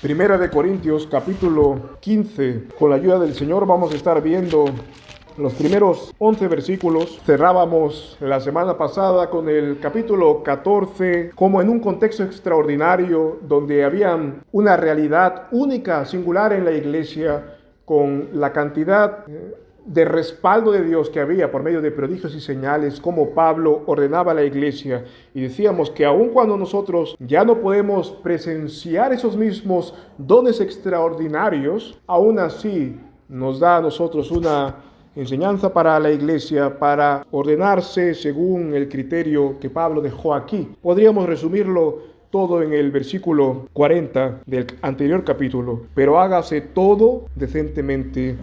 Primera de Corintios, capítulo 15. Con la ayuda del Señor vamos a estar viendo los primeros 11 versículos. Cerrábamos la semana pasada con el capítulo 14, como en un contexto extraordinario, donde había una realidad única, singular en la iglesia, con la cantidad de respaldo de Dios que había por medio de prodigios y señales, como Pablo ordenaba a la iglesia. Y decíamos que aun cuando nosotros ya no podemos presenciar esos mismos dones extraordinarios, aún así nos da a nosotros una enseñanza para la iglesia, para ordenarse según el criterio que Pablo dejó aquí. Podríamos resumirlo todo en el versículo 40 del anterior capítulo: pero hágase todo decentemente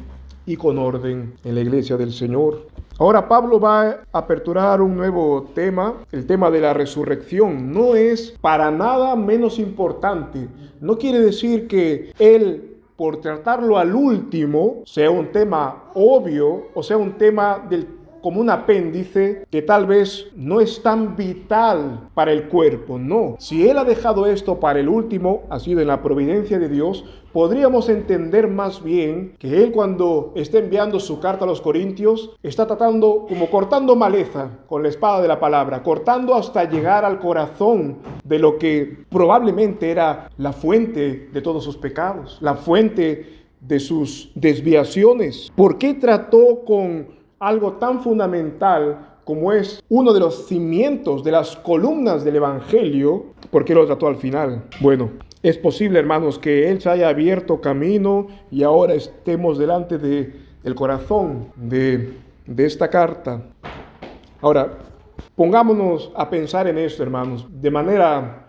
y con orden en la iglesia del Señor. Ahora Pablo va a aperturar un nuevo tema, el tema de la resurrección. No es para nada menos importante. No quiere decir que él, por tratarlo al último, sea un tema obvio o sea un tema como un apéndice que tal vez no es tan vital para el cuerpo. No, si él ha dejado esto para el último, ha sido en la providencia de Dios. Podríamos entender más bien que él, cuando está enviando su carta a los Corintios, está tratando como cortando maleza con la espada de la palabra, cortando hasta llegar al corazón de lo que probablemente era la fuente de todos sus pecados, la fuente de sus desviaciones. ¿Por qué trató con algo tan fundamental como es uno de los cimientos, de las columnas del Evangelio? ¿Por qué lo trató al final? Bueno, es posible, hermanos, que Él se haya abierto camino y ahora estemos delante del corazón de esta carta. Ahora, pongámonos a pensar en esto, hermanos, de manera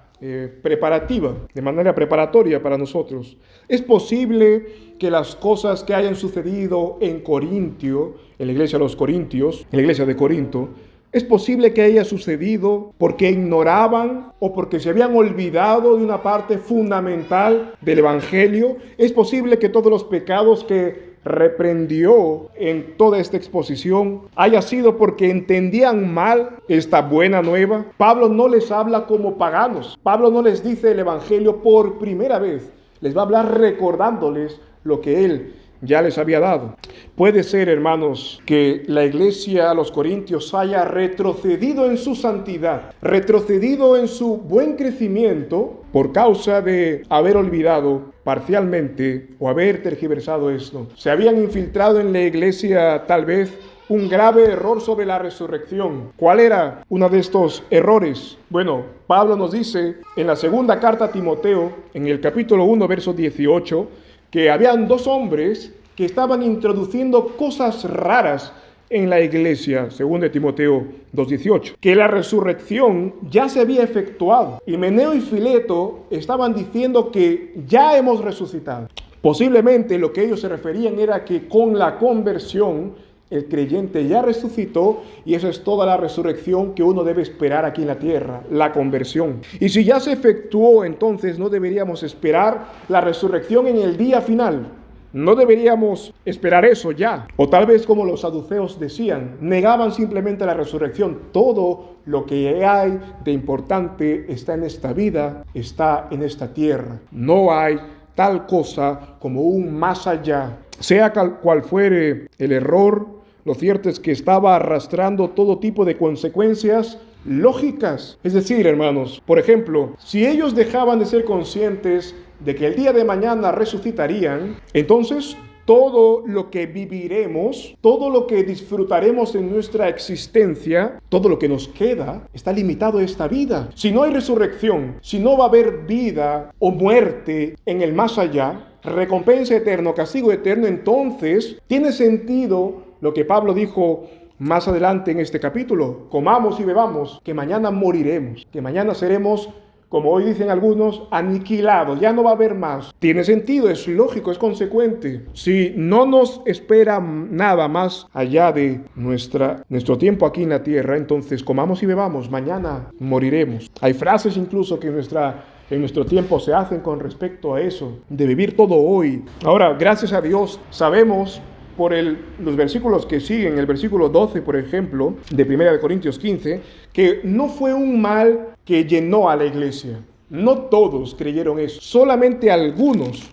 preparativa, de manera preparatoria para nosotros. Es posible que las cosas que hayan sucedido en Corintio, en la iglesia de los Corintios, en la iglesia de Corinto, es posible que haya sucedido porque ignoraban o porque se habían olvidado de una parte fundamental del Evangelio. Es posible que todos los pecados que reprendió en toda esta exposición haya sido porque entendían mal esta buena nueva. Pablo no les habla como paganos. Pablo no les dice el Evangelio por primera vez. Les va a hablar recordándoles lo que él ya les había dado. Puede ser, hermanos, que la iglesia a los Corintios haya retrocedido en su santidad, retrocedido en su buen crecimiento por causa de haber olvidado parcialmente o haber tergiversado esto. Se habían infiltrado en la iglesia tal vez un grave error sobre la resurrección. ¿Cuál era uno de estos errores? Bueno, Pablo nos dice en la segunda carta a Timoteo, en el capítulo 1, verso 18, que habían dos hombres que estaban introduciendo cosas raras en la iglesia, según de Timoteo 2:18, que la resurrección ya se había efectuado. Himeneo y Fileto estaban diciendo que ya hemos resucitado. Posiblemente lo que ellos se referían era que con la conversión el creyente ya resucitó, y eso es toda la resurrección que uno debe esperar aquí en la tierra, la conversión. Y si ya se efectuó, entonces no deberíamos esperar la resurrección en el día final. No deberíamos esperar eso ya. O tal vez, como los saduceos decían, negaban simplemente la resurrección. Todo lo que hay de importante está en esta vida, está en esta tierra. No hay tal cosa como un más allá. Sea cual fuere el error, lo cierto es que estaba arrastrando todo tipo de consecuencias lógicas. Es decir, hermanos, por ejemplo, si ellos dejaban de ser conscientes de que el día de mañana resucitarían, entonces todo lo que viviremos, todo lo que disfrutaremos en nuestra existencia, todo lo que nos queda, está limitado a esta vida. Si no hay resurrección, si no va a haber vida o muerte en el más allá, recompensa eterna, castigo eterno, entonces tiene sentido lo que Pablo dijo más adelante en este capítulo: comamos y bebamos, que mañana moriremos, que mañana seremos, como hoy dicen algunos, aniquilados, ya no va a haber más. Tiene sentido, es lógico, es consecuente. Si no nos espera nada más allá de nuestro tiempo aquí en la tierra, entonces comamos y bebamos, mañana moriremos. Hay frases incluso que en nuestro tiempo se hacen con respecto a eso, de vivir todo hoy. Ahora, gracias a Dios, sabemos por los versículos que siguen, el versículo 12, por ejemplo, de 1 Corintios 15, que no fue un mal que llenó a la iglesia. No todos creyeron eso, solamente algunos.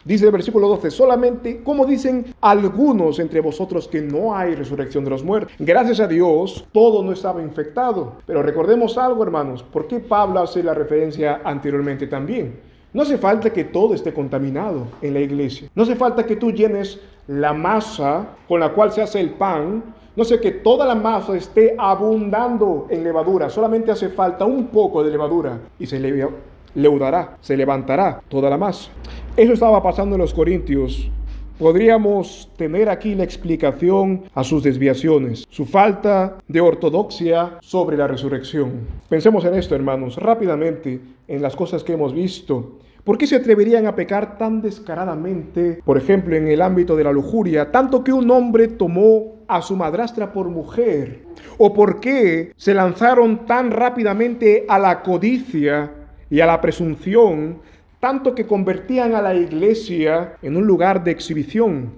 Dice el versículo 12, solamente, como dicen algunos entre vosotros, que no hay resurrección de los muertos. Gracias a Dios, todo no estaba infectado. Pero recordemos algo, hermanos, ¿por qué Pablo hace la referencia anteriormente también? No hace falta que todo esté contaminado en la iglesia. No hace falta que tú llenes la masa con la cual se hace el pan. No sé, que toda la masa esté abundando en levadura. Solamente hace falta un poco de levadura y se leudará, se levantará toda la masa. Eso estaba pasando en los corintios. Podríamos tener aquí la explicación a sus desviaciones, su falta de ortodoxia sobre la resurrección. Pensemos en esto, hermanos, rápidamente en las cosas que hemos visto. ¿Por qué se atreverían a pecar tan descaradamente, por ejemplo, en el ámbito de la lujuria, tanto que un hombre tomó a su madrastra por mujer? ¿O por qué se lanzaron tan rápidamente a la codicia y a la presunción, tanto que convertían a la iglesia en un lugar de exhibición?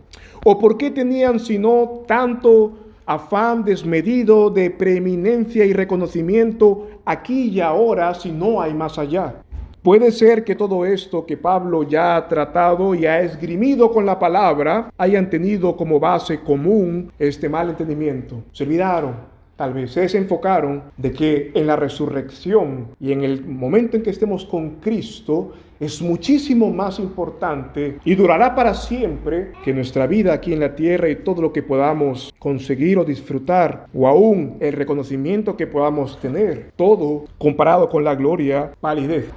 ¿O por qué tenían sino tanto afán desmedido de preeminencia y reconocimiento aquí y ahora, si no hay más allá? Puede ser que todo esto que Pablo ya ha tratado y ha esgrimido con la palabra hayan tenido como base común este mal entendimiento. Se olvidaron, tal vez se desenfocaron de que en la resurrección y en el momento en que estemos con Cristo es muchísimo más importante y durará para siempre que nuestra vida aquí en la tierra y todo lo que podamos conseguir o disfrutar, o aún el reconocimiento que podamos tener. Todo comparado con la gloria, palidez.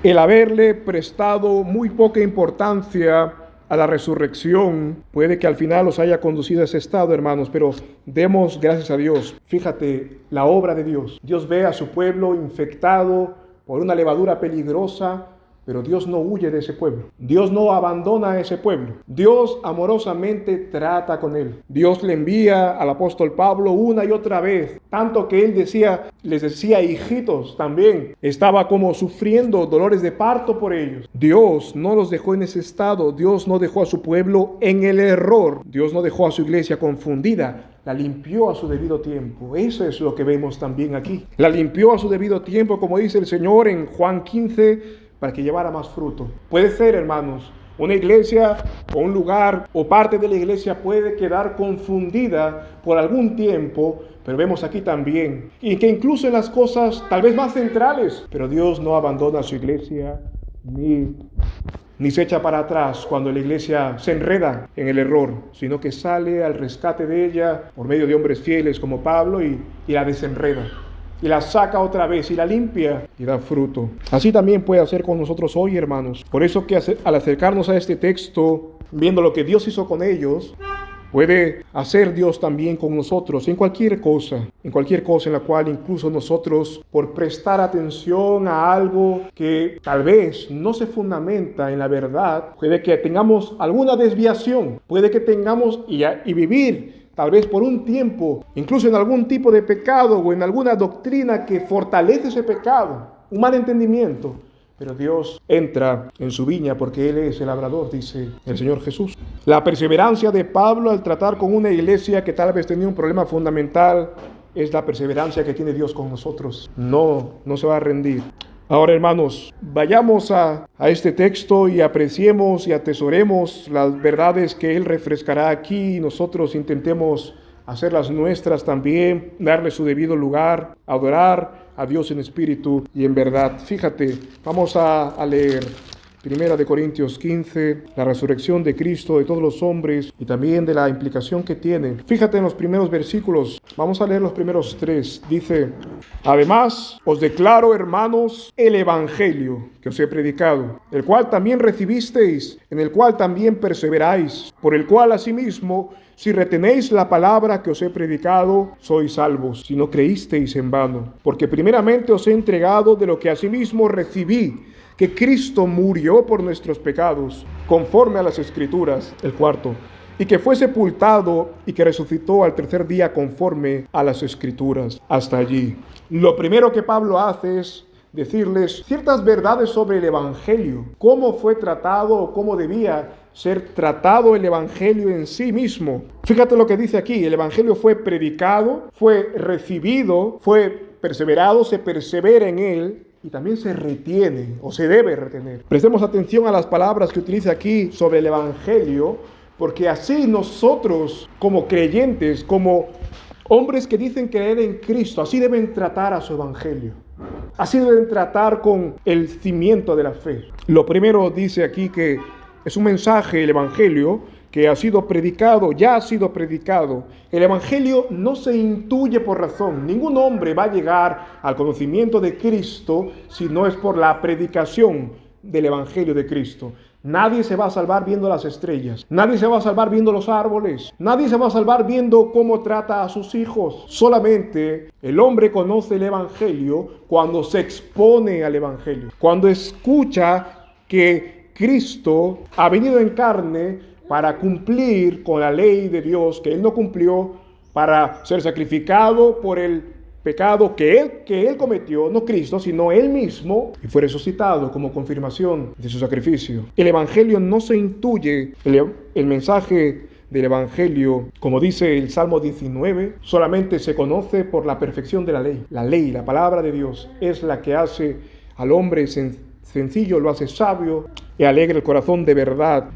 El haberle prestado muy poca importancia a la resurrección puede que al final los haya conducido a ese estado, hermanos, pero demos gracias a Dios. Fíjate la obra de Dios. Dios ve a su pueblo infectado por una levadura peligrosa, pero Dios no huye de ese pueblo. Dios no abandona a ese pueblo. Dios amorosamente trata con él. Dios le envía al apóstol Pablo una y otra vez, tanto que él les decía hijitos también. Estaba como sufriendo dolores de parto por ellos. Dios no los dejó en ese estado. Dios no dejó a su pueblo en el error. Dios no dejó a su iglesia confundida. La limpió a su debido tiempo. Eso es lo que vemos también aquí. La limpió a su debido tiempo, como dice el Señor en Juan 15, para que llevara más fruto. Puede ser, hermanos, una iglesia o un lugar o parte de la iglesia puede quedar confundida por algún tiempo, pero vemos aquí también, y que incluso en las cosas tal vez más centrales, pero Dios no abandona a su iglesia ni se echa para atrás cuando la iglesia se enreda en el error, sino que sale al rescate de ella por medio de hombres fieles como Pablo y la desenreda. Y la saca otra vez y la limpia y da fruto. Así también puede hacer con nosotros hoy, hermanos. Por eso que al acercarnos a este texto, viendo lo que Dios hizo con ellos, puede hacer Dios también con nosotros en cualquier cosa en la cual incluso nosotros, por prestar atención a algo que tal vez no se fundamenta en la verdad, puede que tengamos alguna desviación, puede que tengamos y vivir tal vez por un tiempo, incluso en algún tipo de pecado o en alguna doctrina que fortalece ese pecado, un mal entendimiento. Pero Dios entra en su viña porque Él es el labrador, dice el Señor Jesús. La perseverancia de Pablo al tratar con una iglesia que tal vez tenía un problema fundamental es la perseverancia que tiene Dios con nosotros. No se va a rendir. Ahora, hermanos, vayamos a este texto y apreciemos y atesoremos las verdades que Él refrescará aquí y nosotros intentemos hacerlas nuestras también, darle su debido lugar, adorar a Dios en espíritu y en verdad. Fíjate, vamos a leer Primera de Corintios 15, la resurrección de Cristo de todos los hombres y también de la implicación que tiene. Fíjate en los primeros versículos, vamos a leer los primeros 3. Dice: además os declaro, hermanos, el evangelio que os he predicado, el cual también recibisteis, en el cual también perseveráis, por el cual asimismo, si retenéis la palabra que os he predicado, sois salvos, si no creísteis en vano. Porque primeramente os he entregado de lo que asimismo recibí, que Cristo murió por nuestros pecados, conforme a las Escrituras. El cuarto, y que fue sepultado y que resucitó al tercer día conforme a las Escrituras. Hasta allí. Lo primero que Pablo hace es decirles ciertas verdades sobre el Evangelio, cómo fue tratado o cómo debía ser tratado el Evangelio en sí mismo. Fíjate lo que dice aquí: el Evangelio fue predicado, fue recibido, fue perseverado, se persevera en él, y también se retiene o se debe retener. Prestemos atención a las palabras que utiliza aquí sobre el Evangelio, porque así nosotros como creyentes, como hombres que dicen creer en Cristo, así deben tratar a su Evangelio. Así deben tratar con el cimiento de la fe. Lo primero dice aquí que es un mensaje, el Evangelio, que ha sido predicado, ya ha sido predicado. El Evangelio no se intuye por razón. Ningún hombre va a llegar al conocimiento de Cristo si no es por la predicación del Evangelio de Cristo. Nadie se va a salvar viendo las estrellas. Nadie se va a salvar viendo los árboles. Nadie se va a salvar viendo cómo trata a sus hijos. Solamente el hombre conoce el Evangelio cuando se expone al Evangelio. Cuando escucha que Cristo ha venido en carne para cumplir con la ley de Dios que Él no cumplió, para ser sacrificado por el pecado que él cometió, no Cristo, sino Él mismo, y fue resucitado como confirmación de su sacrificio. El Evangelio no se intuye, el mensaje del Evangelio, como dice el Salmo 19, solamente se conoce por la perfección de la ley. La ley, la palabra de Dios, es la que hace al hombre sencillo, lo hace sabio y alegra el corazón de verdad.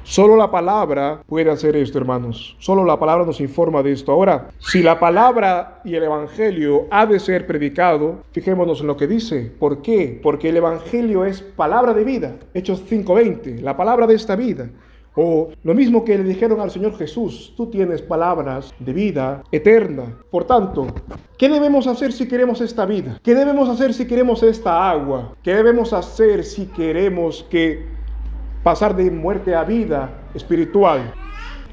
Solo la palabra puede hacer esto, hermanos. Solo la palabra nos informa de esto. Ahora, si la palabra y el Evangelio ha de ser predicado, fijémonos en lo que dice. ¿Por qué? Porque el Evangelio es palabra de vida. Hechos 5:20, la palabra de esta vida. O lo mismo que le dijeron al Señor Jesús, tú tienes palabras de vida eterna. Por tanto, ¿qué debemos hacer si queremos esta vida? ¿Qué debemos hacer si queremos esta agua? ¿Qué debemos hacer si queremos pasar de muerte a vida espiritual?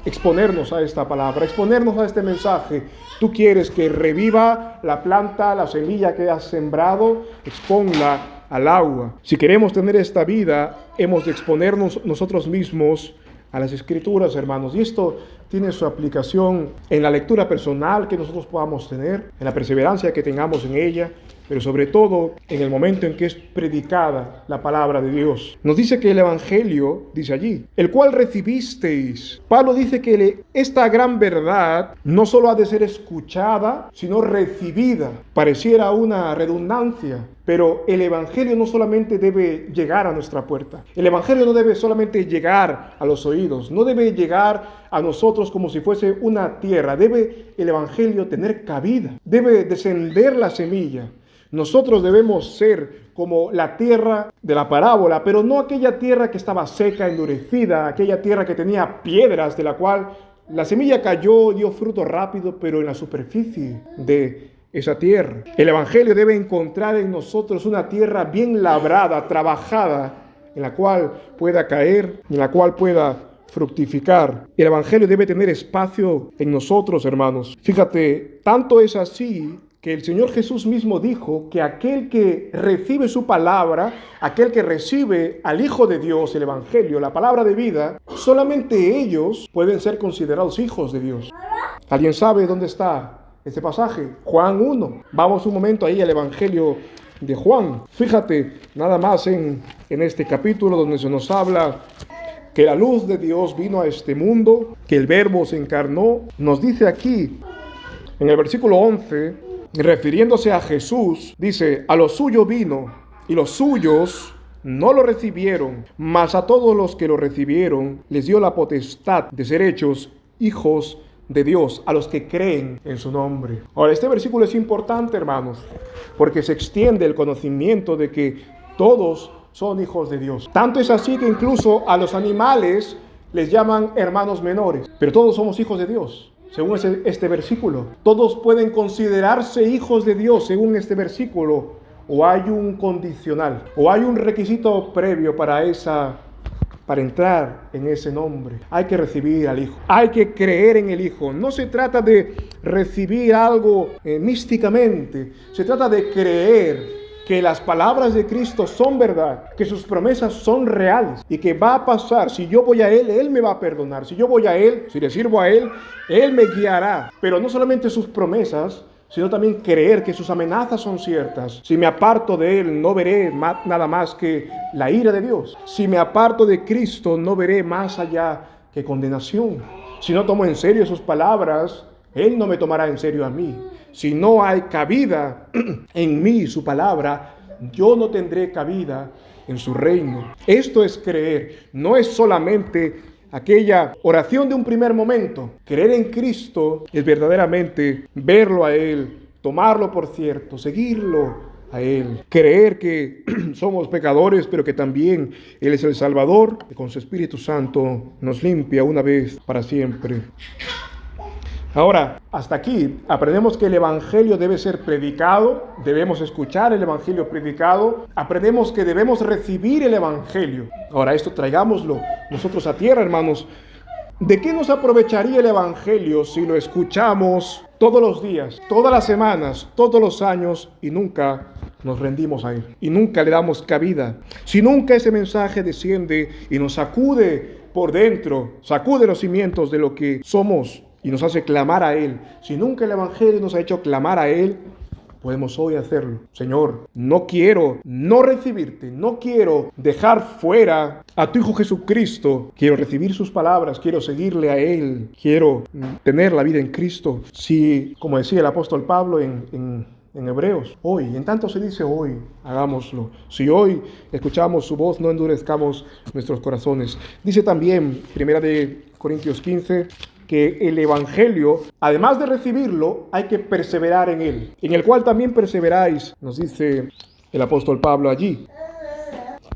Exponernos a esta palabra, exponernos a este mensaje. Tú quieres que reviva la planta, la semilla que has sembrado, exponla al agua. Si queremos tener esta vida, hemos de exponernos nosotros mismos a las Escrituras, hermanos. Y esto tiene su aplicación en la lectura personal que nosotros podamos tener, en la perseverancia que tengamos en ella, pero sobre todo en el momento en que es predicada la palabra de Dios. Nos dice que el Evangelio, dice allí, el cual recibisteis. Pablo dice que esta gran verdad no solo ha de ser escuchada, sino recibida. Pareciera una redundancia, pero el Evangelio no solamente debe llegar a nuestra puerta. El Evangelio no debe solamente llegar a los oídos, no debe llegar a nosotros como si fuese una tierra. Debe el Evangelio tener cabida, debe descender la semilla. Nosotros debemos ser como la tierra de la parábola, pero no aquella tierra que estaba seca, endurecida, aquella tierra que tenía piedras, de la cual la semilla cayó, dio fruto rápido, pero en la superficie de esa tierra. El Evangelio debe encontrar en nosotros una tierra bien labrada, trabajada, en la cual pueda caer, en la cual pueda fructificar. El Evangelio debe tener espacio en nosotros, hermanos. Fíjate, tanto es así que el Señor Jesús mismo dijo que aquel que recibe su palabra, aquel que recibe al Hijo de Dios, el Evangelio, la palabra de vida, solamente ellos pueden ser considerados hijos de Dios. ¿Alguien sabe dónde está este pasaje? Juan 1. Vamos un momento ahí al Evangelio de Juan. Fíjate nada más en este capítulo donde se nos habla que la luz de Dios vino a este mundo, que el Verbo se encarnó. Nos dice aquí, en el versículo 11, refiriéndose a Jesús, dice, a lo suyo vino, y los suyos no lo recibieron, mas a todos los que lo recibieron les dio la potestad de ser hechos hijos de Dios, a los que creen en su nombre. Ahora, este versículo es importante, hermanos, porque se extiende el conocimiento de que todos son hijos de Dios. Tanto es así que incluso a los animales les llaman hermanos menores, pero todos somos hijos de Dios. Según este versículo, todos pueden considerarse hijos de Dios según este versículo, o hay un condicional, o hay un requisito previo para entrar en ese nombre. Hay que recibir al Hijo, hay que creer en el Hijo. No se trata de recibir algo místicamente, se trata de creer que las palabras de Cristo son verdad, que sus promesas son reales y que va a pasar. Si yo voy a Él, Él me va a perdonar. Si yo voy a Él, si le sirvo a Él, Él me guiará. Pero no solamente sus promesas, sino también creer que sus amenazas son ciertas. Si me aparto de Él, no veré nada más que la ira de Dios. Si me aparto de Cristo, no veré más allá que condenación. Si no tomo en serio sus palabras, Él no me tomará en serio a mí. Si no hay cabida en mí, su palabra, yo no tendré cabida en su reino. Esto es creer, no es solamente aquella oración de un primer momento. Creer en Cristo es verdaderamente verlo a Él, tomarlo por cierto, seguirlo a Él, creer que somos pecadores, pero que también Él es el Salvador, que con su Espíritu Santo nos limpia una vez para siempre. Ahora, hasta aquí aprendemos que el Evangelio debe ser predicado, debemos escuchar el Evangelio predicado, aprendemos que debemos recibir el Evangelio. Ahora, esto traigámoslo nosotros a tierra, hermanos. ¿De qué nos aprovecharía el Evangelio si lo escuchamos todos los días, todas las semanas, todos los años y nunca nos rendimos a Él? Y nunca le damos cabida. Si nunca ese mensaje desciende y nos sacude por dentro, sacude los cimientos de lo que somos y nos hace clamar a Él. Si nunca el Evangelio nos ha hecho clamar a Él, podemos hoy hacerlo. Señor, no quiero no recibirte, no quiero dejar fuera a tu Hijo Jesucristo. Quiero recibir sus palabras, quiero seguirle a Él, quiero tener la vida en Cristo. Si, como decía el apóstol Pablo en Hebreos, hoy, en tanto se dice hoy, hagámoslo. Si hoy escuchamos su voz, no endurezcamos nuestros corazones. Dice también, 1 Corintios 15, que el Evangelio, además de recibirlo, hay que perseverar en él, en el cual también perseveráis, nos dice el apóstol Pablo allí.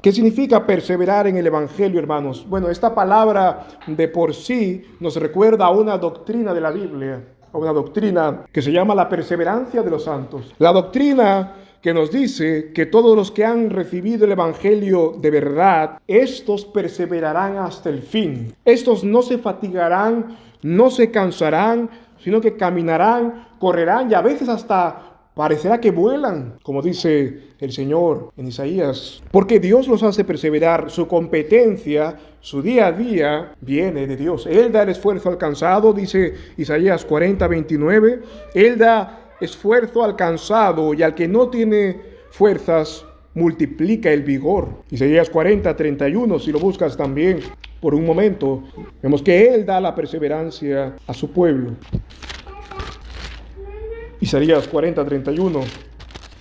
¿Qué significa perseverar en el Evangelio, hermanos? Bueno, esta palabra de por sí nos recuerda a una doctrina de la Biblia, a una doctrina que se llama la perseverancia de los santos. La doctrina que nos dice que todos los que han recibido el Evangelio de verdad, estos perseverarán hasta el fin. Estos no se fatigarán, no se cansarán, sino que caminarán, correrán y a veces hasta parecerá que vuelan, como dice el Señor en Isaías. Porque Dios los hace perseverar. Su competencia, su día a día, viene de Dios. Él da el esfuerzo al cansado, dice Isaías 40:29. Él da esfuerzo al cansado y al que no tiene fuerzas multiplica el vigor. Isaías 40:31, si lo buscas también por un momento, vemos que Él da la perseverancia a su pueblo. Isaías 40:31,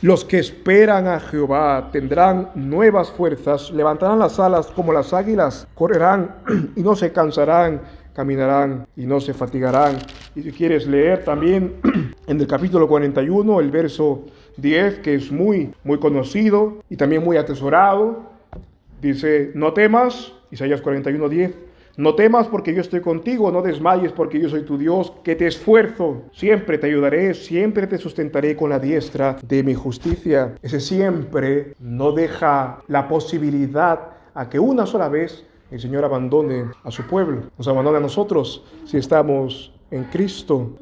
los que esperan a Jehová tendrán nuevas fuerzas, levantarán las alas como las águilas, correrán y no se cansarán, caminarán y no se fatigarán. Y si quieres leer también en el capítulo 41, el verso 10, que es muy conocido y también muy atesorado, dice, no temas, Isaías 41:10, no temas porque yo estoy contigo, no desmayes porque yo soy tu Dios, que te esfuerzo, siempre te ayudaré, siempre te sustentaré con la diestra de mi justicia. Ese siempre no deja la posibilidad a que una sola vez el Señor abandone a su pueblo, nos abandone a nosotros si estamos en Cristo.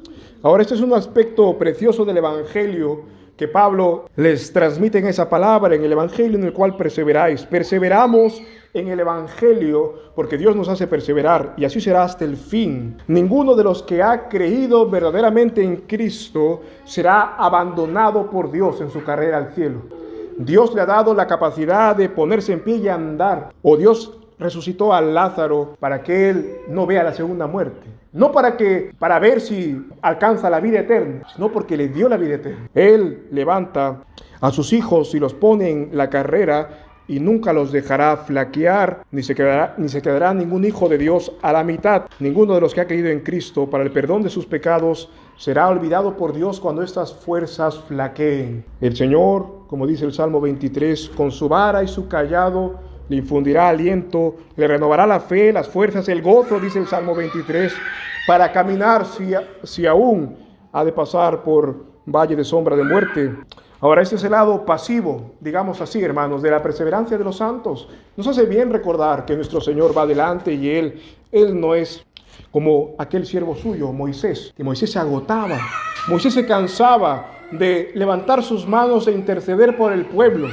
Ahora, este es un aspecto precioso del Evangelio que Pablo les transmite en esa palabra, en el Evangelio en el cual perseveráis. Perseveramos en el Evangelio porque Dios nos hace perseverar y así será hasta el fin. Ninguno de los que ha creído verdaderamente en Cristo será abandonado por Dios en su carrera al cielo. Dios le ha dado la capacidad de ponerse en pie y andar, o Dios resucitó a Lázaro para que él no vea la segunda muerte. No para ver si alcanza la vida eterna, sino porque le dio la vida eterna. Él levanta a sus hijos y los pone en la carrera y nunca los dejará flaquear, ni se quedará ningún hijo de Dios a la mitad. Ninguno de los que ha creído en Cristo para el perdón de sus pecados será olvidado por Dios cuando estas fuerzas flaqueen. El Señor, como dice el Salmo 23, con su vara y su cayado le infundirá aliento, le renovará la fe, las fuerzas, el gozo, dice el Salmo 23, para caminar si aún ha de pasar por valle de sombra de muerte. Ahora, este es el lado pasivo, digamos así, hermanos, de la perseverancia de los santos. Nos hace bien recordar que nuestro Señor va adelante y Él no es como aquel siervo suyo, Moisés, que Moisés se agotaba, Moisés se cansaba de levantar sus manos e interceder por el pueblo.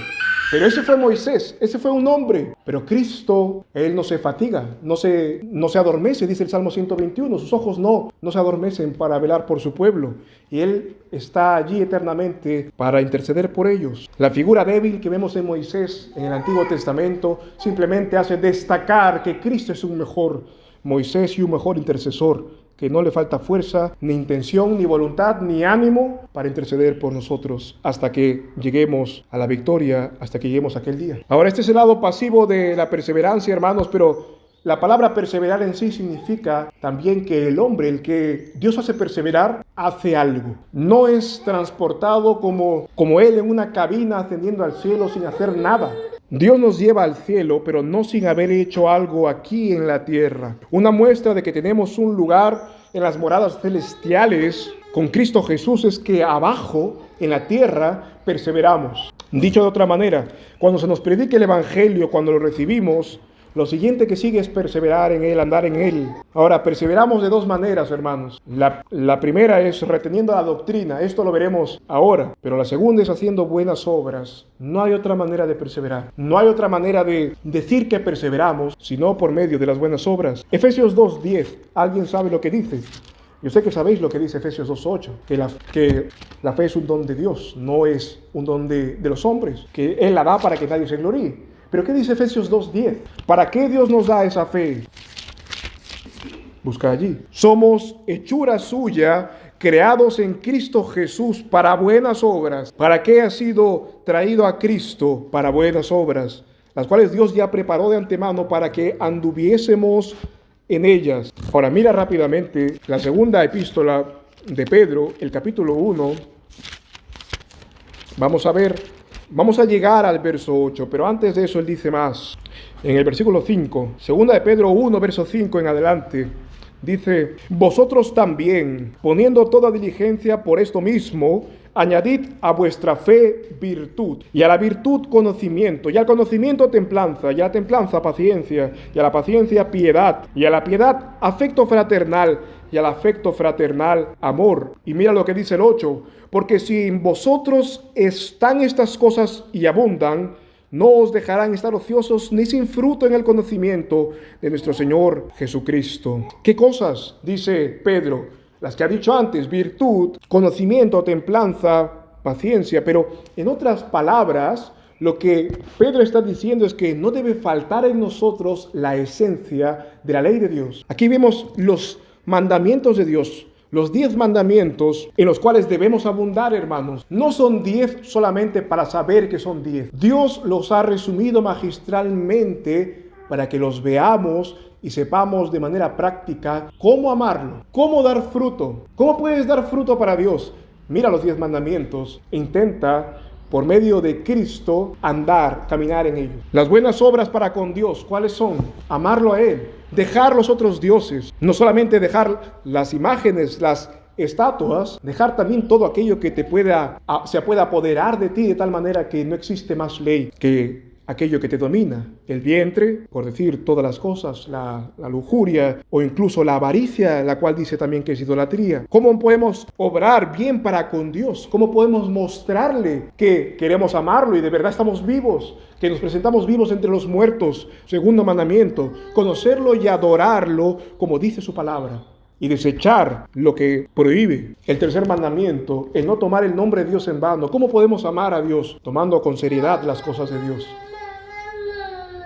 Pero ese fue Moisés, ese fue un hombre. Pero Cristo, Él no se fatiga, no se adormece, dice el Salmo 121. Sus ojos no se adormecen para velar por su pueblo. Y Él está allí eternamente para interceder por ellos. La figura débil que vemos en Moisés en el Antiguo Testamento simplemente hace destacar que Cristo es un mejor Moisés y un mejor intercesor que no le falta fuerza, ni intención, ni voluntad, ni ánimo para interceder por nosotros hasta que lleguemos a la victoria, hasta que lleguemos a aquel día. Ahora, este es el lado pasivo de la perseverancia, hermanos, pero la palabra perseverar en sí significa también que el hombre, el que Dios hace perseverar, hace algo. No es transportado como él en una cabina ascendiendo al cielo sin hacer nada. Dios nos lleva al cielo, pero no sin haber hecho algo aquí en la tierra. Una muestra de que tenemos un lugar en las moradas celestiales con Cristo Jesús es que abajo, en la tierra, perseveramos. Dicho de otra manera, cuando se nos predica el Evangelio, cuando lo recibimos, lo siguiente que sigue es perseverar en Él, andar en Él. Ahora, perseveramos de dos maneras, hermanos. La primera es reteniendo la doctrina. Esto lo veremos ahora. Pero la segunda es haciendo buenas obras. No hay otra manera de perseverar. No hay otra manera de decir que perseveramos, sino por medio de las buenas obras. Efesios 2:10. ¿Alguien sabe lo que dice? Yo sé que sabéis lo que dice Efesios 2:8, que la fe es un don de Dios, no es un don de los hombres, que Él la da para que nadie se gloríe. Pero ¿qué dice Efesios 2:10? ¿Para qué Dios nos da esa fe? Busca allí. Somos hechura suya, creados en Cristo Jesús para buenas obras. ¿Para qué ha sido traído a Cristo? Para buenas obras, las cuales Dios ya preparó de antemano para que anduviésemos en ellas. Ahora mira rápidamente la segunda epístola de Pedro, el capítulo 1. Vamos a llegar al verso 8, pero antes de eso él dice más. En el versículo 5, segunda de Pedro 1, verso 5 en adelante, dice: vosotros también, poniendo toda diligencia por esto mismo, añadid a vuestra fe virtud, y a la virtud conocimiento, y al conocimiento templanza, y a la templanza paciencia, y a la paciencia piedad, y a la piedad afecto fraternal, y al afecto fraternal amor. Y mira lo que dice el 8, porque si en vosotros están estas cosas y abundan, no os dejarán estar ociosos ni sin fruto en el conocimiento de nuestro Señor Jesucristo. ¿Qué cosas? Dice Pedro, las que ha dicho antes: virtud, conocimiento, templanza, paciencia. Pero en otras palabras, lo que Pedro está diciendo es que no debe faltar en nosotros la esencia de la ley de Dios. Aquí vemos los mandamientos de Dios, los 10 mandamientos en los cuales debemos abundar, hermanos. No son 10 solamente para saber que son 10. Dios los ha resumido magistralmente para que los veamos y sepamos de manera práctica cómo amarlo, cómo dar fruto. ¿Cómo puedes dar fruto para Dios? Mira los 10 mandamientos e intenta, por medio de Cristo, caminar en ellos. Las buenas obras para con Dios, ¿cuáles son? Amarlo a Él, dejar los otros dioses, no solamente dejar las imágenes, las estatuas, dejar también todo aquello que se pueda apoderar de ti de tal manera que no existe más ley que aquello que te domina, el vientre, por decir todas las cosas, la lujuria o incluso la avaricia, la cual dice también que es idolatría. ¿Cómo podemos obrar bien para con Dios? ¿Cómo podemos mostrarle que queremos amarlo y de verdad estamos vivos, que nos presentamos vivos entre los muertos? Segundo mandamiento, conocerlo y adorarlo como dice su palabra, y desechar lo que prohíbe. El tercer mandamiento, el no tomar el nombre de Dios en vano. ¿Cómo podemos amar a Dios? Tomando con seriedad las cosas de Dios.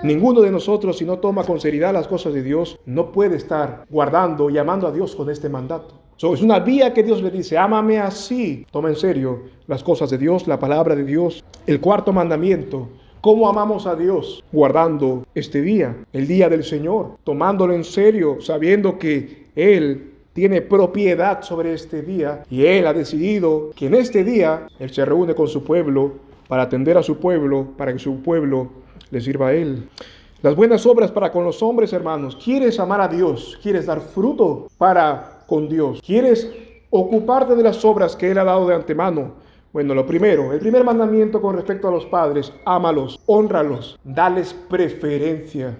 Ninguno de nosotros, si no toma con seriedad las cosas de Dios, no puede estar guardando y amando a Dios con este mandato. Es una vía que Dios le dice: ámame así. Toma en serio las cosas de Dios, la palabra de Dios. El cuarto mandamiento: ¿cómo amamos a Dios? Guardando este día, el día del Señor, tomándolo en serio, sabiendo que Él tiene propiedad sobre este día y Él ha decidido que en este día Él se reúne con su pueblo para atender a su pueblo, para que su pueblo le sirva a Él. Las buenas obras para con los hombres, hermanos. ¿Quieres amar a Dios? ¿Quieres dar fruto para con Dios? ¿Quieres ocuparte de las obras que Él ha dado de antemano? Bueno, el primer mandamiento con respecto a los padres: ámalos, hónralos, dales preferencia.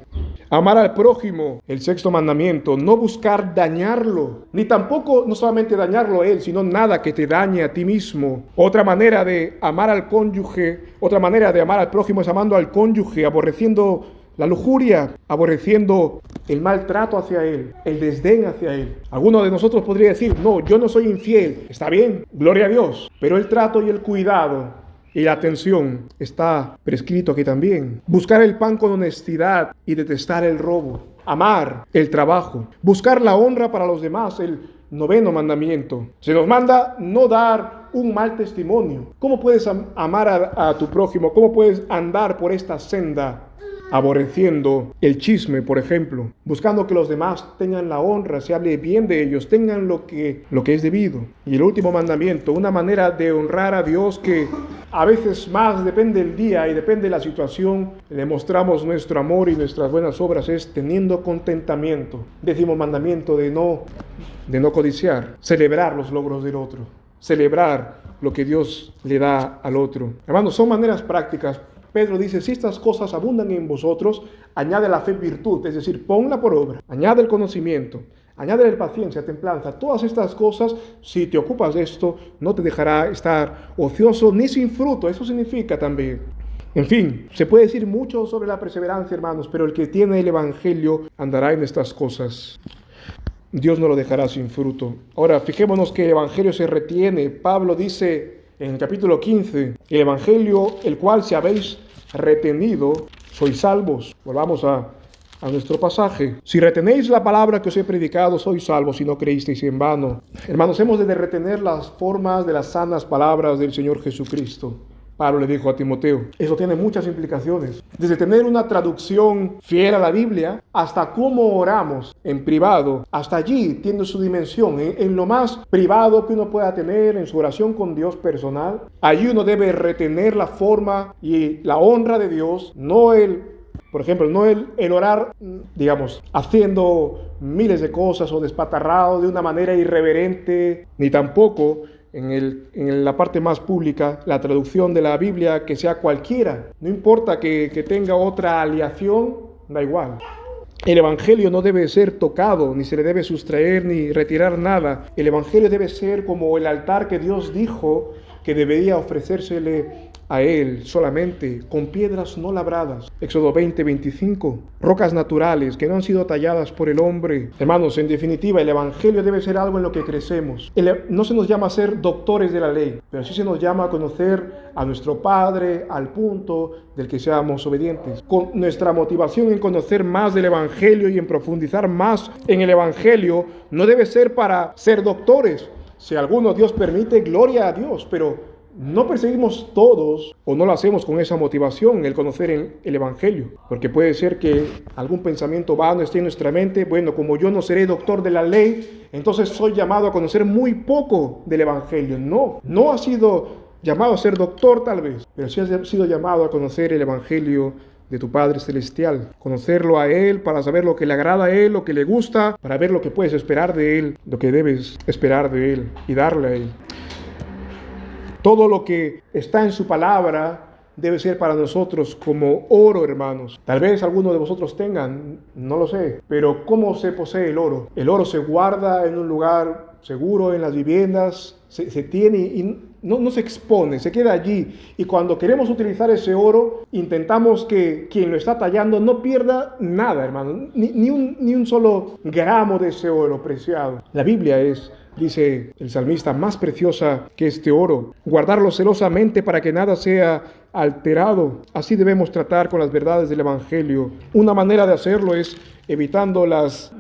Amar al prójimo, el sexto mandamiento: no buscar dañarlo, ni tampoco no solamente dañarlo a él, sino nada que te dañe a ti mismo. Otra manera de amar al cónyuge, otra manera de amar al prójimo es amando al cónyuge, aborreciendo la lujuria, aborreciendo el maltrato hacia él, el desdén hacia él. Alguno de nosotros podría decir: no, yo no soy infiel. Está bien, gloria a Dios, pero el trato y el cuidado y la atención está prescrito aquí también. Buscar el pan con honestidad y detestar el robo. amar el trabajo, buscar la honra para los demás, el 9º mandamiento. Se nos manda no dar un mal testimonio. ¿Cómo puedes amar a tu prójimo? ¿Cómo puedes andar por esta senda aborreciendo el chisme, por ejemplo? Buscando que los demás tengan la honra, se hable bien de ellos, tengan lo que es debido. Y el último mandamiento, una manera de honrar a Dios que a veces más depende del día y depende de la situación, le mostramos nuestro amor y nuestras buenas obras, es teniendo contentamiento. 10º mandamiento de no codiciar, celebrar los logros del otro, celebrar lo que Dios le da al otro. Hermanos, son maneras prácticas. Pedro dice, si estas cosas abundan en vosotros, añade la fe virtud, es decir, ponla por obra, añade el conocimiento, añade la paciencia, templanza. Todas estas cosas, si te ocupas de esto, no te dejará estar ocioso ni sin fruto. Eso significa también. En fin, se puede decir mucho sobre la perseverancia, hermanos, pero el que tiene el Evangelio andará en estas cosas. Dios no lo dejará sin fruto. Ahora, fijémonos que el Evangelio se retiene. Pablo dice en el capítulo 15, el Evangelio, el cual si habéis retenido, sois salvos. Volvamos a nuestro pasaje. Si retenéis la palabra que os he predicado, sois salvos si no creísteis en vano. Hermanos, hemos de retener las formas de las sanas palabras del Señor Jesucristo. Pablo le dijo a Timoteo. Eso tiene muchas implicaciones. Desde tener una traducción fiel a la Biblia, hasta cómo oramos en privado, hasta allí tiene su dimensión. En lo más privado que uno pueda tener, en su oración con Dios personal, allí uno debe retener la forma y la honra de Dios, por ejemplo, no el orar, digamos, haciendo miles de cosas o despatarrado de una manera irreverente, ni tampoco en la parte más pública, la traducción de la Biblia que sea cualquiera. No importa que tenga otra aleación, da igual. El Evangelio no debe ser tocado, ni se le debe sustraer ni retirar nada. El Evangelio debe ser como el altar que Dios dijo que debería ofrecérsele a Él solamente, con piedras no labradas. Éxodo 20:25. Rocas naturales que no han sido talladas por el hombre. Hermanos, en definitiva, el Evangelio debe ser algo en lo que crecemos. No se nos llama a ser doctores de la ley, pero sí se nos llama a conocer a nuestro Padre al punto del que seamos obedientes. Con nuestra motivación en conocer más del Evangelio y en profundizar más en el Evangelio, no debe ser para ser doctores. Si alguno Dios permite, gloria a Dios, pero no perseguimos todos o no lo hacemos con esa motivación, el conocer el Evangelio, porque puede ser que algún pensamiento vano esté en nuestra mente. Bueno, como yo no seré doctor de la ley, entonces soy llamado a conocer muy poco del Evangelio. No ha sido llamado a ser doctor tal vez, pero sí ha sido llamado a conocer el Evangelio de tu Padre Celestial, conocerlo a Él para saber lo que le agrada a Él, lo que le gusta, para ver lo que puedes esperar de Él, lo que debes esperar de Él y darle a Él. Todo lo que está en su palabra debe ser para nosotros como oro, hermanos. Tal vez algunos de vosotros tengan, no lo sé, pero ¿cómo se posee el oro? El oro se guarda en un lugar seguro, en las viviendas, se tiene y no se expone, se queda allí. Y cuando queremos utilizar ese oro, intentamos que quien lo está tallando no pierda nada, hermano, ni un solo gramo de ese oro preciado. La Biblia es, dice el salmista, más preciosa que este oro. Guardarlo celosamente para que nada sea alterado. Así debemos tratar con las verdades del Evangelio. Una manera de hacerlo es evitando las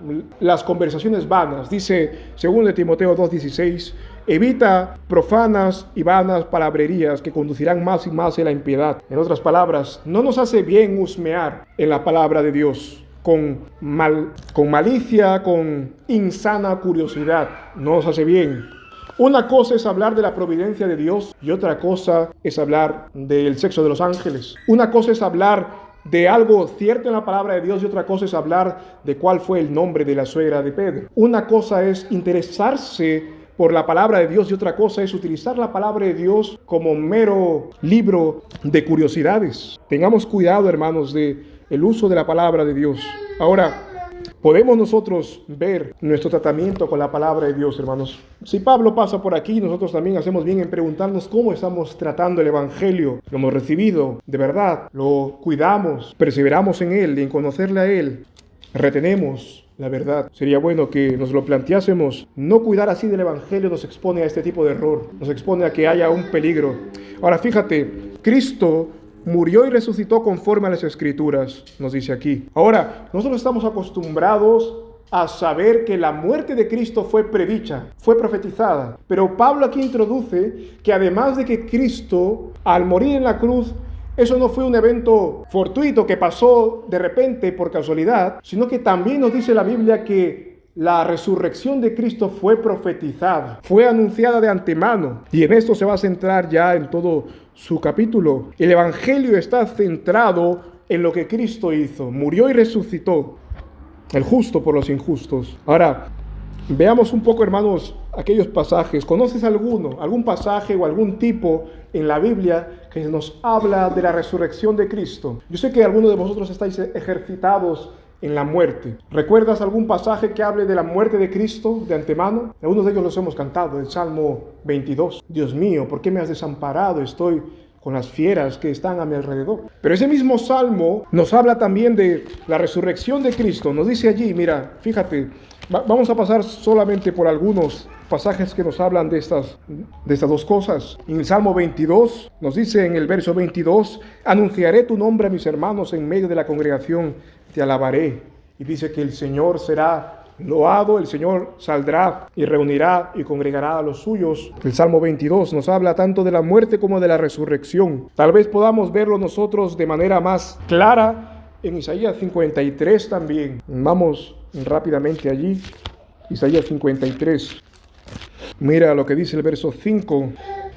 conversaciones vanas. Dice, según de Timoteo 2:16, evita profanas y vanas palabrerías que conducirán más y más a la impiedad. En otras palabras, no nos hace bien husmear en la palabra de Dios con malicia, con insana curiosidad. No nos hace bien. Una cosa es hablar de la providencia de Dios y otra cosa es hablar del sexo de los ángeles. Una cosa es hablar de algo cierto en la palabra de Dios y otra cosa es hablar de cuál fue el nombre de la suegra de Pedro. Una cosa es interesarse por la palabra de Dios y otra cosa es utilizar la palabra de Dios como mero libro de curiosidades. Tengamos cuidado, hermanos, de el uso de la palabra de Dios. Ahora, podemos nosotros ver nuestro tratamiento con la palabra de Dios, hermanos. Si Pablo pasa por aquí, nosotros también hacemos bien en preguntarnos cómo estamos tratando el Evangelio. Lo hemos recibido de verdad, lo cuidamos, perseveramos en él, en conocerle a él, retenemos la verdad. Sería bueno que nos lo planteásemos. No cuidar así del Evangelio nos expone a este tipo de error, nos expone a que haya un peligro. Ahora fíjate, Cristo murió y resucitó conforme a las Escrituras, nos dice aquí. Ahora, nosotros estamos acostumbrados a saber que la muerte de Cristo fue predicha, fue profetizada. Pero Pablo aquí introduce que además de que Cristo, al morir en la cruz, eso no fue un evento fortuito que pasó de repente por casualidad, sino que también nos dice la Biblia que la resurrección de Cristo fue profetizada, fue anunciada de antemano. Y en esto se va a centrar ya en todo su capítulo. El Evangelio está centrado en lo que Cristo hizo, murió y resucitó. El justo por los injustos. Ahora, veamos un poco, hermanos, aquellos pasajes. ¿Conoces algún pasaje o algún tipo en la Biblia que nos habla de la resurrección de Cristo? Yo sé que algunos de vosotros estáis ejercitados en la muerte. ¿Recuerdas algún pasaje que hable de la muerte de Cristo de antemano? Algunos de ellos los hemos cantado, el Salmo 22. Dios mío, ¿por qué me has desamparado? Estoy con las fieras que están a mi alrededor. Pero ese mismo Salmo nos habla también de la resurrección de Cristo. Nos dice allí, mira, fíjate, vamos a pasar solamente por algunos pasajes que nos hablan de estas dos cosas. En el Salmo 22 nos dice en el verso 22, anunciaré tu nombre a mis hermanos en medio de la congregación, te alabaré. Y dice que el Señor será loado, el Señor saldrá y reunirá y congregará a los suyos. El Salmo 22 nos habla tanto de la muerte como de la resurrección. Tal vez podamos verlo nosotros de manera más clara en Isaías 53 también. Vamos rápidamente allí. Isaías 53. Mira lo que dice el verso 5.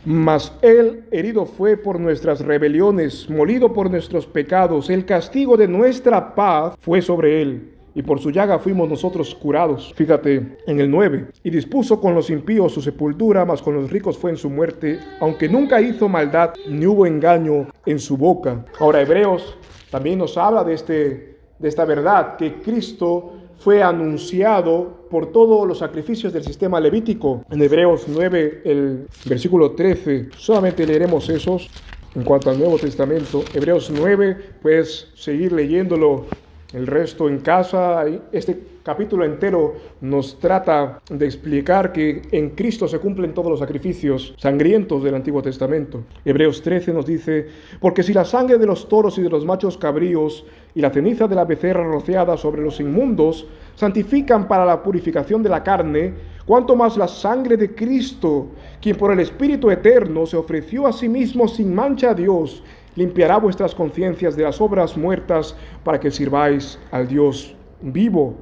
Mas él herido fue por nuestras rebeliones, molido por nuestros pecados. El castigo de nuestra paz fue sobre él, y por su llaga fuimos nosotros curados. Fíjate en el 9. Y dispuso con los impíos su sepultura, mas con los ricos fue en su muerte, aunque nunca hizo maldad, ni hubo engaño en su boca. Ahora Hebreos también nos habla de esta verdad, que Cristo fue anunciado por todos los sacrificios del sistema levítico. En Hebreos 9, el versículo 13, solamente leeremos esos. En cuanto al Nuevo Testamento, Hebreos 9, puedes seguir leyéndolo el resto en casa. Este capítulo entero nos trata de explicar que en Cristo se cumplen todos los sacrificios sangrientos del Antiguo Testamento. Hebreos 13 nos dice, porque si la sangre de los toros y de los machos cabríos y la ceniza de la becerra rociada sobre los inmundos santifican para la purificación de la carne, cuánto más la sangre de Cristo, quien por el Espíritu eterno se ofreció a sí mismo sin mancha a Dios, limpiará vuestras conciencias de las obras muertas para que sirváis al Dios vivo.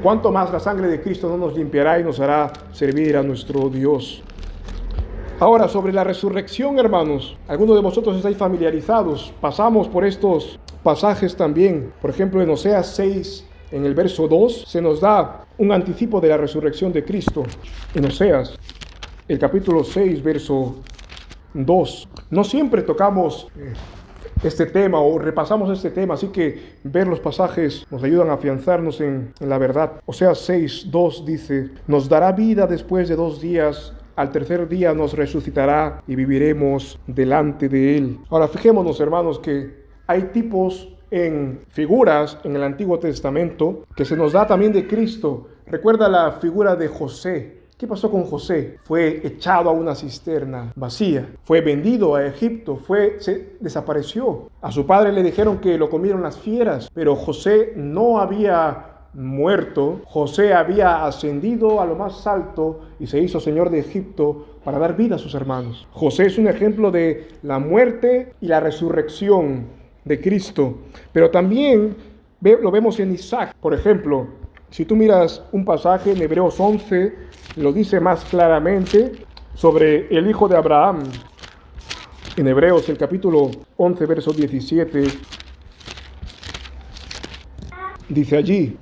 Cuánto más la sangre de Cristo no nos limpiará y nos hará servir a nuestro Dios. Ahora, sobre la resurrección, hermanos, algunos de vosotros estáis familiarizados. Pasamos por estos pasajes también. Por ejemplo, en Oseas 6, en el verso 2, se nos da un anticipo de la resurrección de Cristo. En Oseas, el capítulo 6, verso 2. No siempre tocamos este tema o repasamos este tema, así que ver los pasajes nos ayudan a afianzarnos en la verdad. Oseas 6, 2 dice, nos dará vida después de 2 días, al tercer día nos resucitará y viviremos delante de él. Ahora fijémonos, hermanos, que hay tipos en figuras en el Antiguo Testamento que se nos da también de Cristo. Recuerda la figura de José. ¿Qué pasó con José? Fue echado a una cisterna vacía, fue vendido a Egipto, desapareció. A su padre le dijeron que lo comieron las fieras, pero José no había muerto. José había ascendido a lo más alto y se hizo señor de Egipto para dar vida a sus hermanos. José es un ejemplo de la muerte y la resurrección de Cristo, pero también lo vemos en Isaac, por ejemplo. Si tú miras un pasaje en Hebreos 11, lo dice más claramente sobre el hijo de Abraham. En Hebreos, el capítulo 11, verso 17, dice allí,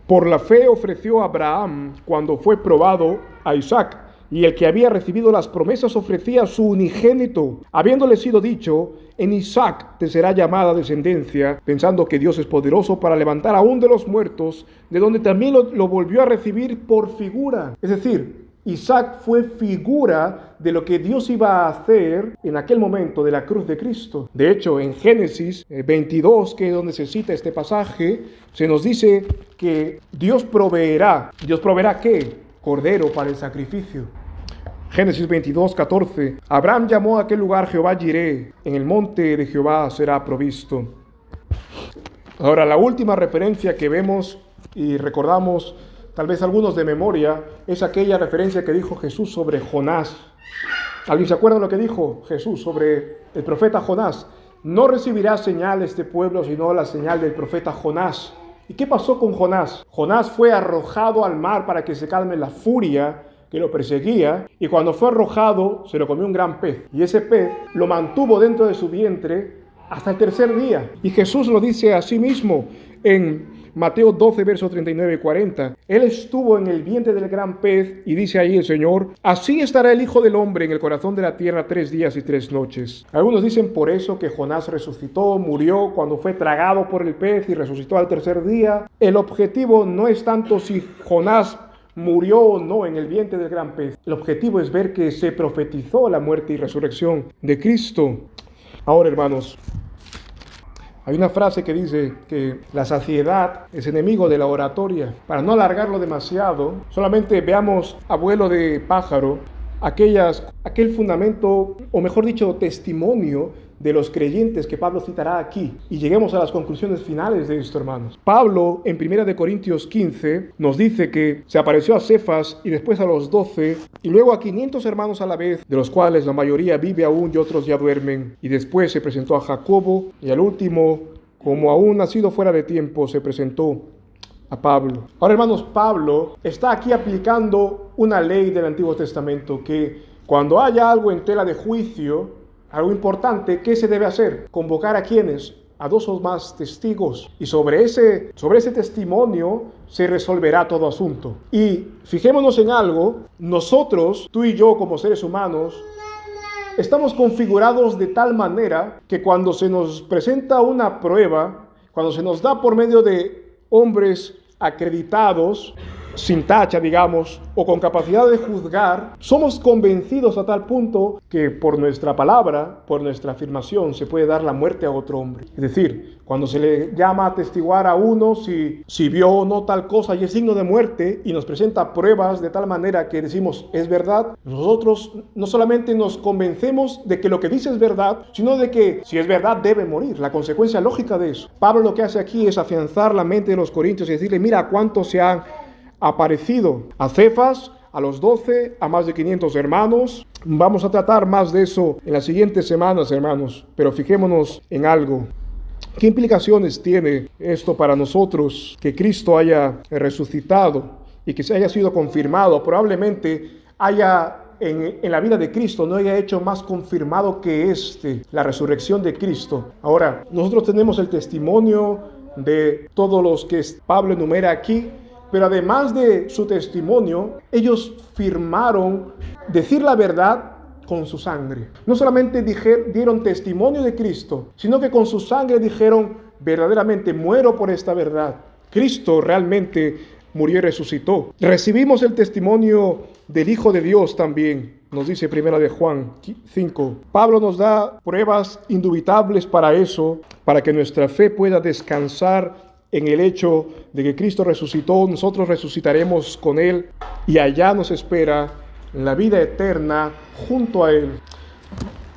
por la fe ofreció Abraham cuando fue probado a Isaac, y el que había recibido las promesas ofrecía a su unigénito, habiéndole sido dicho, en Isaac te será llamada descendencia, pensando que Dios es poderoso para levantar aún de los muertos, de donde también lo volvió a recibir por figura. Es decir, Isaac fue figura de lo que Dios iba a hacer en aquel momento de la cruz de Cristo. De hecho, en Génesis 22, que es donde se cita este pasaje, se nos dice que Dios proveerá. ¿Dios proveerá qué? Cordero para el sacrificio. Génesis 22, 14. Abraham llamó a aquel lugar Jehová Jireh, en el monte de Jehová será provisto. Ahora, la última referencia que vemos y recordamos, tal vez algunos de memoria, es aquella referencia que dijo Jesús sobre Jonás. ¿Alguien se acuerda de lo que dijo Jesús sobre el profeta Jonás? No recibirá señal este pueblo, sino la señal del profeta Jonás. ¿Y qué pasó con Jonás? Jonás fue arrojado al mar para que se calme la furia que lo perseguía, y cuando fue arrojado, se lo comió un gran pez. Y ese pez lo mantuvo dentro de su vientre hasta el tercer día. Y Jesús lo dice a sí mismo en Mateo 12, versos 39 y 40. Él estuvo en el vientre del gran pez, y dice ahí el Señor: así estará el Hijo del Hombre en el corazón de la tierra 3 días y 3 noches. Algunos dicen por eso que Jonás resucitó, murió cuando fue tragado por el pez y resucitó al tercer día. El objetivo no es tanto si Jonás murió o no en el vientre del gran pez. El objetivo es ver que se profetizó la muerte y resurrección de Cristo. Ahora, hermanos, hay una frase que dice que la saciedad es enemigo de la oratoria. Para no alargarlo demasiado, solamente veamos a vuelo de pájaro aquel fundamento, o mejor dicho, testimonio de los creyentes que Pablo citará aquí. Y lleguemos a las conclusiones finales de esto, hermanos. Pablo, en 1 Corintios 15, nos dice que se apareció a Cefas y después a los 12, y luego a 500 hermanos a la vez, de los cuales la mayoría vive aún y otros ya duermen. Y después se presentó a Jacobo, y al último, como aún nacido fuera de tiempo, se presentó a Pablo. Ahora, hermanos, Pablo está aquí aplicando una ley del Antiguo Testamento, que cuando haya algo en tela de juicio, algo importante, ¿qué se debe hacer? Convocar a quienes, a 2 o más testigos, y sobre ese testimonio se resolverá todo asunto. Y fijémonos en algo: nosotros, tú y yo como seres humanos, estamos configurados de tal manera que cuando se nos presenta una prueba, cuando se nos da por medio de hombres acreditados, sin tacha, digamos, o con capacidad de juzgar, somos convencidos a tal punto que por nuestra palabra, por nuestra afirmación, se puede dar la muerte a otro hombre. Es decir, cuando se le llama a atestiguar a uno si vio o no tal cosa y es signo de muerte, y nos presenta pruebas de tal manera que decimos es verdad, nosotros no solamente nos convencemos de que lo que dice es verdad, sino de que si es verdad debe morir, la consecuencia lógica de eso. Pablo lo que hace aquí es afianzar la mente de los corintios y decirle: mira cuántos se han aparecido a Cefas, a los 12, a más de 500 hermanos. Vamos a tratar más de eso en las siguientes semanas, hermanos, pero fijémonos en algo. ¿Qué implicaciones tiene esto para nosotros, que Cristo haya resucitado y que se haya sido confirmado? Probablemente haya en la vida de Cristo no haya hecho más confirmado que la resurrección de Cristo. Ahora, nosotros tenemos el testimonio de todos los que Pablo enumera aquí, pero además de su testimonio, ellos firmaron decir la verdad con su sangre. No solamente dieron testimonio de Cristo, sino que con su sangre dijeron: verdaderamente muero por esta verdad. Cristo realmente murió y resucitó. Recibimos el testimonio del Hijo de Dios también, nos dice 1 de Juan 5. Pablo nos da pruebas indubitables para eso, para que nuestra fe pueda descansar en el hecho de que Cristo resucitó. Nosotros resucitaremos con Él y allá nos espera la vida eterna junto a Él.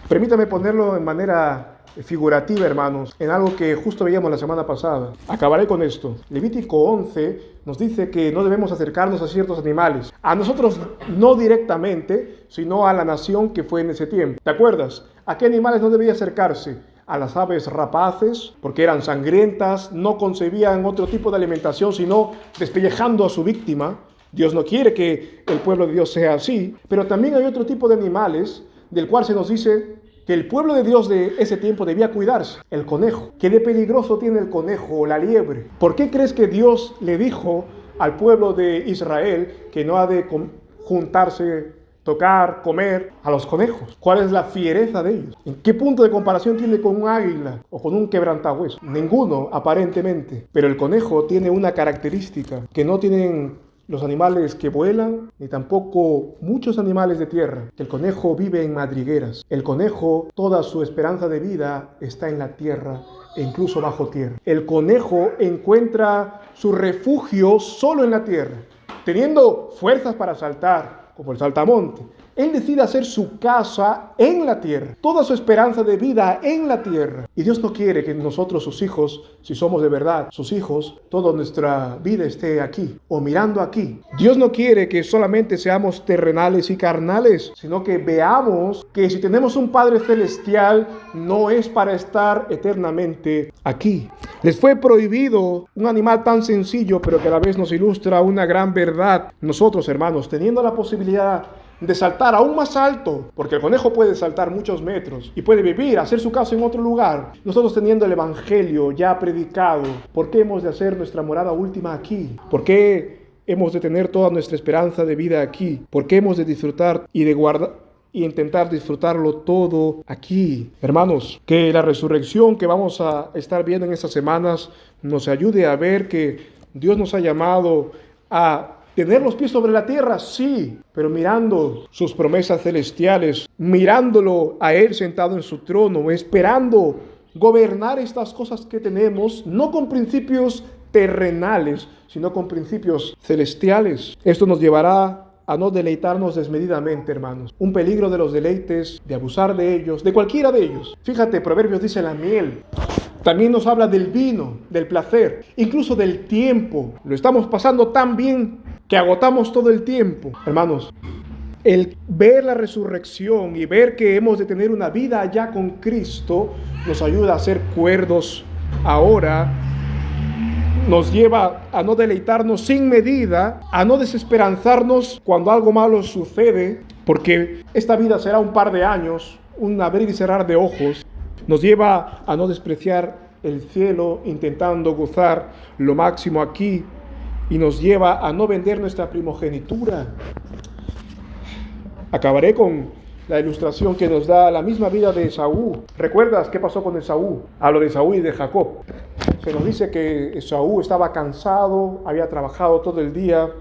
Permítame ponerlo en manera figurativa, hermanos, en algo que justo veíamos la semana pasada. Acabaré con esto. Levítico 11 nos dice que no debemos acercarnos a ciertos animales. A nosotros no directamente, sino a la nación que fue en ese tiempo. ¿Te acuerdas? ¿A qué animales no debía acercarse? A las aves rapaces, porque eran sangrientas, no concebían otro tipo de alimentación, sino despellejando a su víctima. Dios no quiere que el pueblo de Dios sea así. Pero también hay otro tipo de animales del cual se nos dice que el pueblo de Dios de ese tiempo debía cuidarse. El conejo. ¿Qué de peligroso tiene el conejo o la liebre? ¿Por qué crees que Dios le dijo al pueblo de Israel que no ha de juntarse, tocar, comer a los conejos? ¿Cuál es la fiereza de ellos? ¿En qué punto de comparación tiene con un águila o con un quebrantahueso? Ninguno, aparentemente. Pero el conejo tiene una característica que no tienen los animales que vuelan, ni tampoco muchos animales de tierra. El conejo vive en madrigueras. El conejo, toda su esperanza de vida está en la tierra e incluso bajo tierra. El conejo encuentra su refugio solo en la tierra, teniendo fuerzas para saltar, como el saltamonte, Él decide hacer su casa en la tierra, toda su esperanza de vida en la tierra. Y Dios no quiere que nosotros, sus hijos, si somos de verdad sus hijos, toda nuestra vida esté aquí o mirando aquí. Dios no quiere que solamente seamos terrenales y carnales, sino que veamos que si tenemos un Padre celestial, no es para estar eternamente aquí. Les fue prohibido un animal tan sencillo, pero que a la vez nos ilustra una gran verdad. Nosotros, hermanos, teniendo la posibilidad de saltar aún más alto, porque el conejo puede saltar muchos metros y puede vivir, hacer su casa en otro lugar. Nosotros teniendo el evangelio ya predicado, ¿por qué hemos de hacer nuestra morada última aquí? ¿Por qué hemos de tener toda nuestra esperanza de vida aquí? ¿Por qué hemos de disfrutar y de guardar y intentar disfrutarlo todo aquí? Hermanos, que la resurrección que vamos a estar viendo en estas semanas nos ayude a ver que Dios nos ha llamado a tener los pies sobre la tierra, sí, pero mirando sus promesas celestiales, mirándolo a Él sentado en su trono, esperando gobernar estas cosas que tenemos, no con principios terrenales, sino con principios celestiales. Esto nos llevará a no deleitarnos desmedidamente, hermanos. Un peligro de los deleites, de abusar de ellos, de cualquiera de ellos. Fíjate, Proverbios dice la miel. También nos habla del vino, del placer, incluso del tiempo. Lo estamos pasando tan bien que agotamos todo el tiempo. Hermanos, el ver la resurrección y ver que hemos de tener una vida allá con Cristo nos ayuda a ser cuerdos ahora. Nos lleva a no deleitarnos sin medida, a no desesperanzarnos cuando algo malo sucede, porque esta vida será un par de años, un abrir y cerrar de ojos. Nos lleva a no despreciar el cielo intentando gozar lo máximo aquí, y nos lleva a no vender nuestra primogenitura. Acabaré con la ilustración que nos da la misma vida de Esaú. ¿Recuerdas qué pasó con Esaú? Hablo de Esaú y de Jacob. Se nos dice que Esaú estaba cansado, había trabajado todo el día,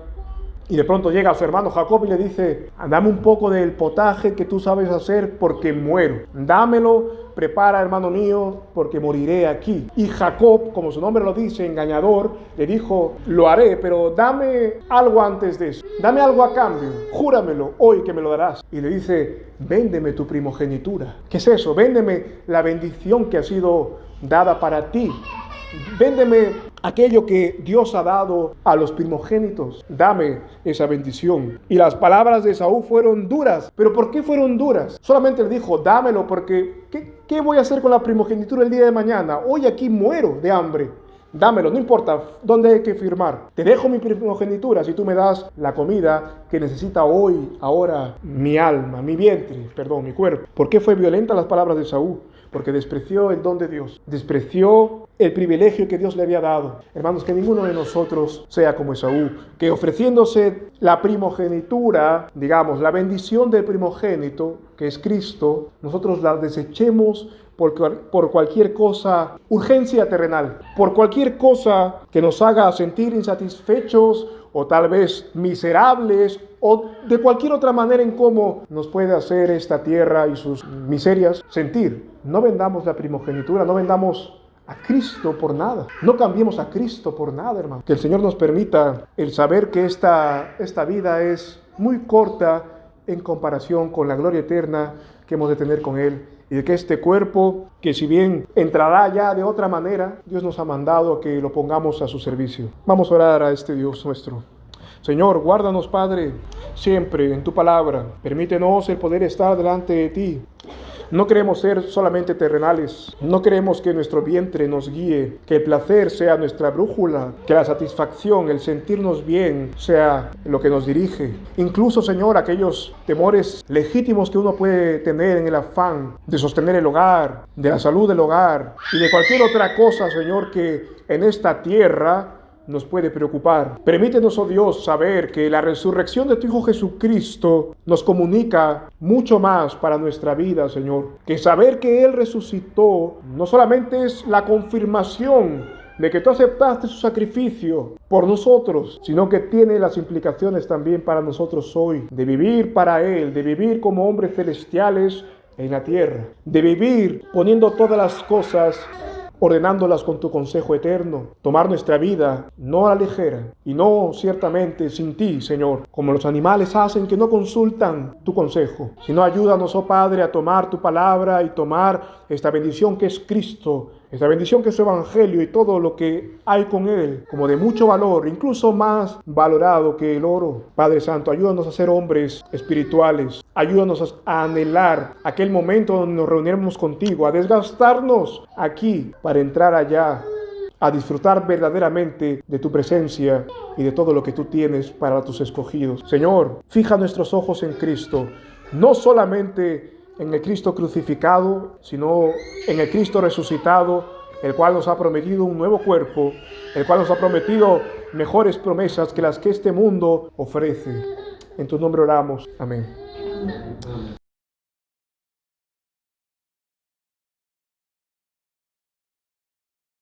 y de pronto llega a su hermano Jacob y le dice: dame un poco del potaje que tú sabes hacer porque muero. Dámelo, prepara, hermano mío, porque moriré aquí. Y Jacob, como su nombre lo dice, engañador, le dijo: lo haré, pero dame algo antes de eso. Dame algo a cambio. Júramelo hoy que me lo darás. Y le dice: véndeme tu primogenitura. ¿Qué es eso? Véndeme la bendición que ha sido dada para ti. Véndeme aquello que Dios ha dado a los primogénitos. Dame esa bendición. Y las palabras de Esaú fueron duras. ¿Pero por qué fueron duras? Solamente le dijo: dámelo, porque ¿qué voy a hacer con la primogenitura el día de mañana? Hoy aquí muero de hambre. Dámelo, no importa dónde hay que firmar. Te dejo mi primogenitura si tú me das la comida que necesita hoy, ahora, mi alma, mi vientre, mi cuerpo. ¿Por qué fue violenta las palabras de Esaú? Porque despreció el don de Dios, despreció el privilegio que Dios le había dado. Hermanos, que ninguno de nosotros sea como Esaú, que ofreciéndose la primogenitura, digamos, la bendición del primogénito, que es Cristo, nosotros la desechemos por cualquier cosa, urgencia terrenal, por cualquier cosa que nos haga sentir insatisfechos o tal vez miserables, o de cualquier otra manera en cómo nos puede hacer esta tierra y sus miserias sentir. No vendamos la primogenitura, no vendamos a Cristo por nada. No cambiemos a Cristo por nada, hermano. Que el Señor nos permita el saber que esta vida es muy corta en comparación con la gloria eterna que hemos de tener con Él. Y de que este cuerpo, que si bien entrará ya de otra manera, Dios nos ha mandado a que lo pongamos a su servicio. Vamos a orar a este Dios nuestro. Señor, guárdanos, Padre, siempre en tu palabra. Permítenos el poder estar delante de ti. No queremos ser solamente terrenales. No queremos que nuestro vientre nos guíe, que el placer sea nuestra brújula, que la satisfacción, el sentirnos bien, sea lo que nos dirige. Incluso, Señor, aquellos temores legítimos que uno puede tener en el afán de sostener el hogar, de la salud del hogar y de cualquier otra cosa, Señor, que en esta tierra nos puede preocupar. Permítenos, oh Dios, saber que la resurrección de tu Hijo Jesucristo nos comunica mucho más para nuestra vida, Señor. Que saber que Él resucitó no solamente es la confirmación de que tú aceptaste su sacrificio por nosotros, sino que tiene las implicaciones también para nosotros hoy, de vivir para Él, de vivir como hombres celestiales en la tierra, de vivir poniendo todas las cosas ordenándolas con tu consejo eterno. Tomar nuestra vida no a la ligera y no ciertamente sin ti, Señor, como los animales hacen que no consultan tu consejo, sino ayúdanos, oh Padre, a tomar tu palabra y tomar esta bendición que es Cristo, esta bendición que es su Evangelio y todo lo que hay con él, como de mucho valor, incluso más valorado que el oro. Padre Santo, ayúdanos a ser hombres espirituales. Ayúdanos a anhelar aquel momento donde nos reuniremos contigo, a desgastarnos aquí para entrar allá, a disfrutar verdaderamente de tu presencia y de todo lo que tú tienes para tus escogidos. Señor, fija nuestros ojos en Cristo, no solamente en el Cristo crucificado, sino en el Cristo resucitado, el cual nos ha prometido un nuevo cuerpo, el cual nos ha prometido mejores promesas que las que este mundo ofrece. En tu nombre oramos. Amén.